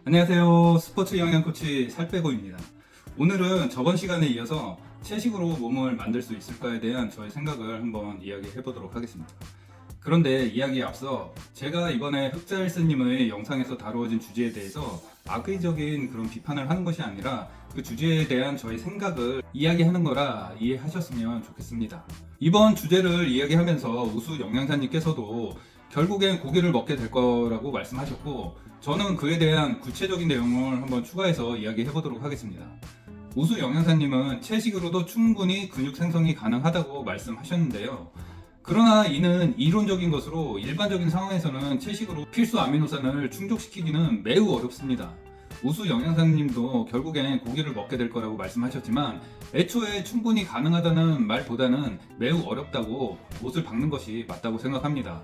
안녕하세요. 스포츠 영양 코치 살빼고입니다. 오늘은 저번 시간에 이어서 채식으로 몸을 만들 수 있을까에 대한 저의 생각을 한번 이야기해 보도록 하겠습니다. 그런데 이야기에 앞서 제가 이번에 흑자일스님의 영상에서 다루어진 주제에 대해서 악의적인 그런 비판을 하는 것이 아니라 그 주제에 대한 저의 생각을 이야기하는 거라 이해하셨으면 좋겠습니다. 이번 주제를 이야기하면서 우수 영양사님께서도 결국엔 고기를 먹게 될 거라고 말씀하셨고, 저는 그에 대한 구체적인 내용을 한번 추가해서 이야기해 보도록 하겠습니다. 우수 영양사님은 채식으로도 충분히 근육 생성이 가능하다고 말씀하셨는데요. 그러나 이는 이론적인 것으로 일반적인 상황에서는 채식으로 필수 아미노산을 충족시키기는 매우 어렵습니다. 우수 영양사님도 결국엔 고기를 먹게 될 거라고 말씀하셨지만, 애초에 충분히 가능하다는 말보다는 매우 어렵다고 못을 박는 것이 맞다고 생각합니다.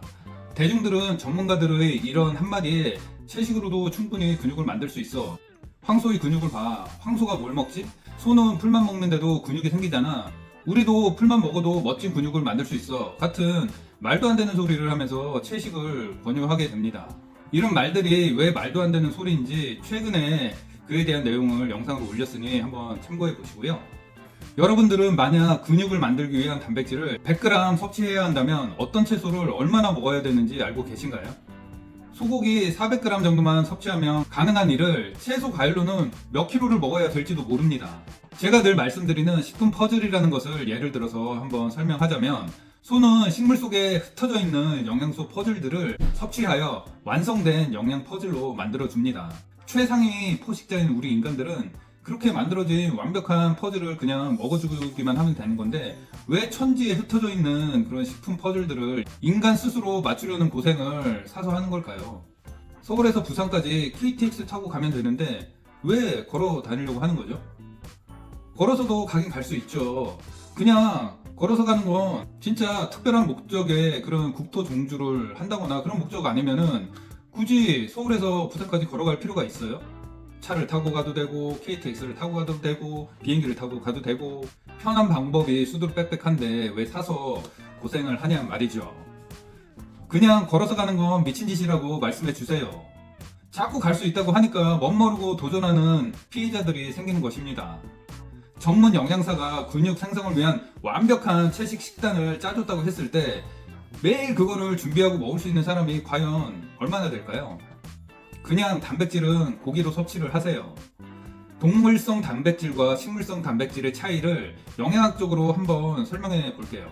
대중들은 전문가들의 이런 한마디에 채식으로도 충분히 근육을 만들 수 있어, 황소의 근육을 봐, 황소가 뭘 먹지? 소는 풀만 먹는데도 근육이 생기잖아, 우리도 풀만 먹어도 멋진 근육을 만들 수 있어 같은 말도 안 되는 소리를 하면서 채식을 권유하게 됩니다. 이런 말들이 왜 말도 안 되는 소리인지 최근에 그에 대한 내용을 영상으로 올렸으니 한번 참고해 보시고요. 여러분들은 만약 근육을 만들기 위한 단백질을 100g 섭취해야 한다면 어떤 채소를 얼마나 먹어야 되는지 알고 계신가요? 소고기 400g 정도만 섭취하면 가능한 일을 채소 과일로는 몇 킬로를 먹어야 될지도 모릅니다. 제가 늘 말씀드리는 식품 퍼즐이라는 것을 예를 들어서 한번 설명하자면, 소는 식물 속에 흩어져 있는 영양소 퍼즐들을 섭취하여 완성된 영양 퍼즐로 만들어줍니다. 최상위 포식자인 우리 인간들은 그렇게 만들어진 완벽한 퍼즐을 그냥 먹어주기만 하면 되는 건데, 왜 천지에 흩어져 있는 그런 식품 퍼즐들을 인간 스스로 맞추려는 고생을 사서 하는 걸까요? 서울에서 부산까지 KTX 타고 가면 되는데 왜 걸어 다니려고 하는 거죠? 걸어서도 가긴 갈 수 있죠. 그냥 걸어서 가는 건 진짜 특별한 목적의 그런 국토 종주를 한다거나 그런 목적 아니면은 굳이 서울에서 부산까지 걸어갈 필요가 있어요? 차를 타고 가도 되고 KTX를 타고 가도 되고 비행기를 타고 가도 되고 편한 방법이 수두룩 빽빽한데 왜 사서 고생을 하냐 말이죠. 그냥 걸어서 가는 건 미친 짓이라고 말씀해 주세요. 자꾸 갈 수 있다고 하니까 멋모르고 도전하는 피해자들이 생기는 것입니다. 전문 영양사가 근육 생성을 위한 완벽한 채식 식단을 짜줬다고 했을 때 매일 그거를 준비하고 먹을 수 있는 사람이 과연 얼마나 될까요? 그냥 단백질은 고기로 섭취를 하세요. 동물성 단백질과 식물성 단백질의 차이를 영양학적으로 한번 설명해 볼게요.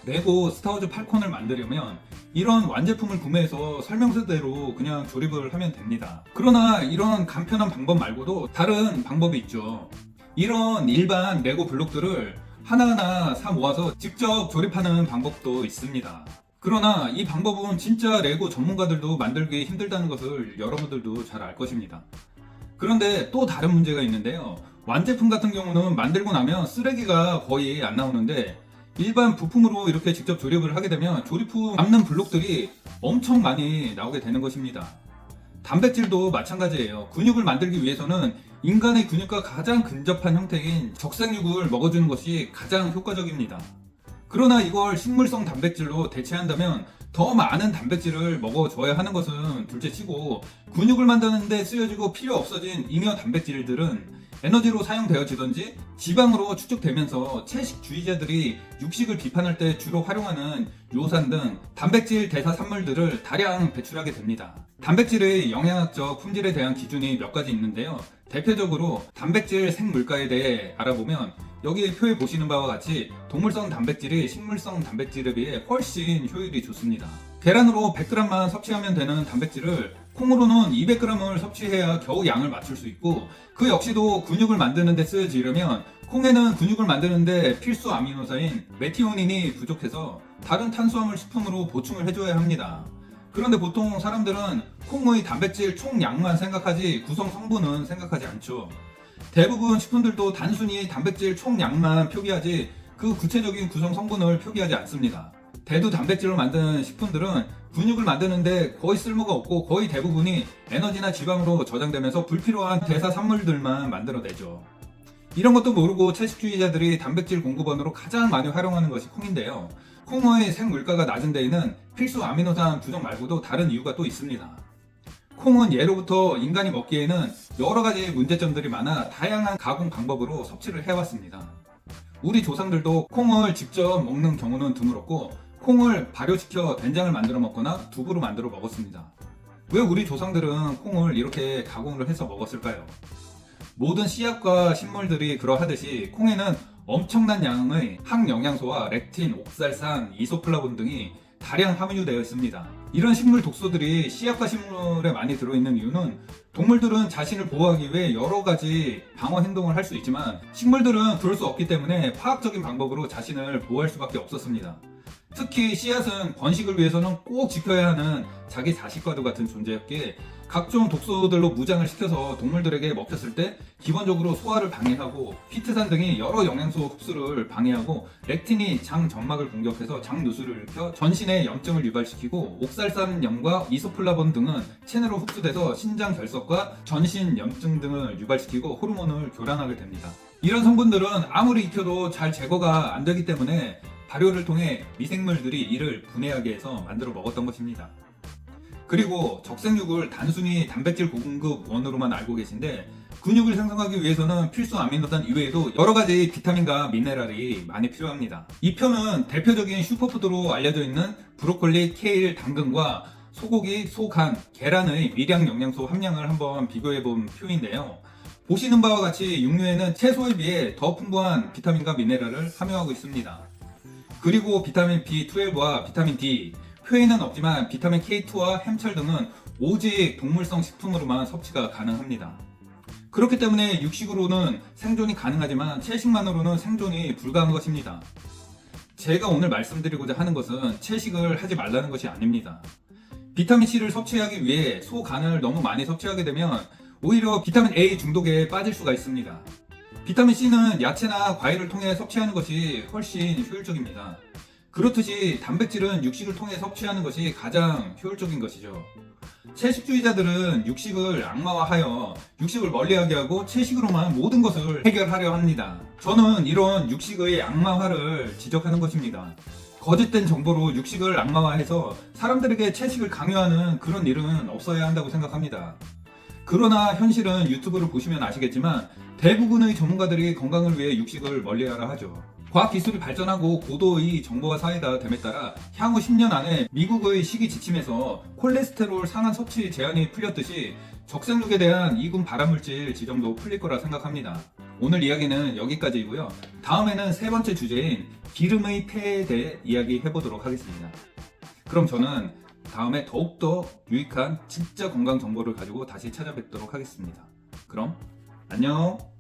레고 스타워즈 팔콘을 만들려면 이런 완제품을 구매해서 설명서대로 그냥 조립을 하면 됩니다. 그러나 이런 간편한 방법 말고도 다른 방법이 있죠. 이런 일반 레고 블록들을 하나하나 사 모아서 직접 조립하는 방법도 있습니다. 그러나 이 방법은 진짜 레고 전문가들도 만들기 힘들다는 것을 여러분들도 잘 알 것입니다. 그런데 또 다른 문제가 있는데요. 완제품 같은 경우는 만들고 나면 쓰레기가 거의 안 나오는데, 일반 부품으로 이렇게 직접 조립을 하게 되면 조립 후 남는 블록들이 엄청 많이 나오게 되는 것입니다. 단백질도 마찬가지예요. 근육을 만들기 위해서는 인간의 근육과 가장 근접한 형태인 적색육을 먹어주는 것이 가장 효과적입니다. 그러나 이걸 식물성 단백질로 대체한다면 더 많은 단백질을 먹어줘야 하는 것은 둘째치고, 근육을 만드는 데 쓰여지고 필요 없어진 잉여 단백질들은 에너지로 사용되어지던지 지방으로 축적되면서 채식주의자들이 육식을 비판할 때 주로 활용하는 요산 등 단백질 대사 산물들을 다량 배출하게 됩니다. 단백질의 영양학적 품질에 대한 기준이 몇 가지 있는데요. 대표적으로 단백질 생물가에 대해 알아보면 여기 표에 보시는 바와 같이 동물성 단백질이 식물성 단백질에 비해 훨씬 효율이 좋습니다. 계란으로 100g만 섭취하면 되는 단백질을 콩으로는 200g을 섭취해야 겨우 양을 맞출 수 있고, 그 역시도 근육을 만드는 데 쓰여지려면 콩에는 근육을 만드는 데 필수 아미노산인 메티오닌이 부족해서 다른 탄수화물 식품으로 보충을 해줘야 합니다. 그런데 보통 사람들은 콩의 단백질 총량만 생각하지 구성 성분은 생각하지 않죠. 대부분 식품들도 단순히 단백질 총량만 표기하지 그 구체적인 구성 성분을 표기하지 않습니다. 대두 단백질로 만든 식품들은 근육을 만드는데 거의 쓸모가 없고 거의 대부분이 에너지나 지방으로 저장되면서 불필요한 대사 산물들만 만들어내죠. 이런 것도 모르고 채식주의자들이 단백질 공급원으로 가장 많이 활용하는 것이 콩인데요. 콩의 생물가가 낮은 데에는 필수 아미노산 부족 말고도 다른 이유가 또 있습니다. 콩은 예로부터 인간이 먹기에는 여러 가지 문제점들이 많아 다양한 가공 방법으로 섭취를 해왔습니다. 우리 조상들도 콩을 직접 먹는 경우는 드물었고 콩을 발효시켜 된장을 만들어 먹거나 두부로 만들어 먹었습니다. 왜 우리 조상들은 콩을 이렇게 가공을 해서 먹었을까요? 모든 씨앗과 식물들이 그러하듯이 콩에는 엄청난 양의 항영양소와 렉틴, 옥살산, 이소플라본 등이 다량 함유되어 있습니다. 이런 식물 독소들이 씨앗과 식물에 많이 들어있는 이유는 동물들은 자신을 보호하기 위해 여러 가지 방어 행동을 할 수 있지만 식물들은 그럴 수 없기 때문에 화학적인 방법으로 자신을 보호할 수밖에 없었습니다. 특히 씨앗은 번식을 위해서는 꼭 지켜야 하는 자기 자식과도 같은 존재였기에 각종 독소들로 무장을 시켜서 동물들에게 먹혔을 때 기본적으로 소화를 방해하고 피트산 등이 여러 영양소 흡수를 방해하고 렉틴이 장 점막을 공격해서 장 누수를 일으켜 전신에 염증을 유발시키고 옥살산염과 이소플라본 등은 체내로 흡수돼서 신장 결석과 전신 염증 등을 유발시키고 호르몬을 교란하게 됩니다. 이런 성분들은 아무리 익혀도 잘 제거가 안 되기 때문에 발효를 통해 미생물들이 이를 분해하게 해서 만들어 먹었던 것입니다. 그리고 적색육을 단순히 단백질 공급원으로만 알고 계신데 근육을 생성하기 위해서는 필수 아미노산 이외에도 여러 가지 비타민과 미네랄이 많이 필요합니다. 이 표는 대표적인 슈퍼푸드로 알려져 있는 브로콜리, 케일, 당근과 소고기, 소간, 계란의 미량 영양소 함량을 한번 비교해 본 표인데요. 보시는 바와 같이 육류에는 채소에 비해 더 풍부한 비타민과 미네랄을 함유하고 있습니다. 그리고 비타민 B12와 비타민 D, 표에는 없지만 비타민 K2와 햄철 등은 오직 동물성 식품으로만 섭취가 가능합니다. 그렇기 때문에 육식으로는 생존이 가능하지만 채식만으로는 생존이 불가한 것입니다. 제가 오늘 말씀드리고자 하는 것은 채식을 하지 말라는 것이 아닙니다. 비타민C를 섭취하기 위해 소 간을 너무 많이 섭취하게 되면 오히려 비타민 A 중독에 빠질 수가 있습니다. 비타민C는 야채나 과일을 통해 섭취하는 것이 훨씬 효율적입니다. 그렇듯이 단백질은 육식을 통해 섭취하는 것이 가장 효율적인 것이죠. 채식주의자들은 육식을 악마화하여 육식을 멀리하게 하고 채식으로만 모든 것을 해결하려 합니다. 저는 이런 육식의 악마화를 지적하는 것입니다. 거짓된 정보로 육식을 악마화해서 사람들에게 채식을 강요하는 그런 일은 없어야 한다고 생각합니다. 그러나 현실은 유튜브를 보시면 아시겠지만 대부분의 전문가들이 건강을 위해 육식을 멀리하라 하죠. 과학기술이 발전하고 고도의 정보화 사회가 됨에 따라 향후 10년 안에 미국의 식이 지침에서 콜레스테롤 상한 섭취 제한이 풀렸듯이 적색육에 대한 이군 발암물질 지정도 풀릴 거라 생각합니다. 오늘 이야기는 여기까지이고요. 다음에는 세 번째 주제인 기름의 폐해에 대해 이야기해보도록 하겠습니다. 그럼 저는 다음에 더욱더 유익한 진짜 건강 정보를 가지고 다시 찾아뵙도록 하겠습니다. 그럼 안녕.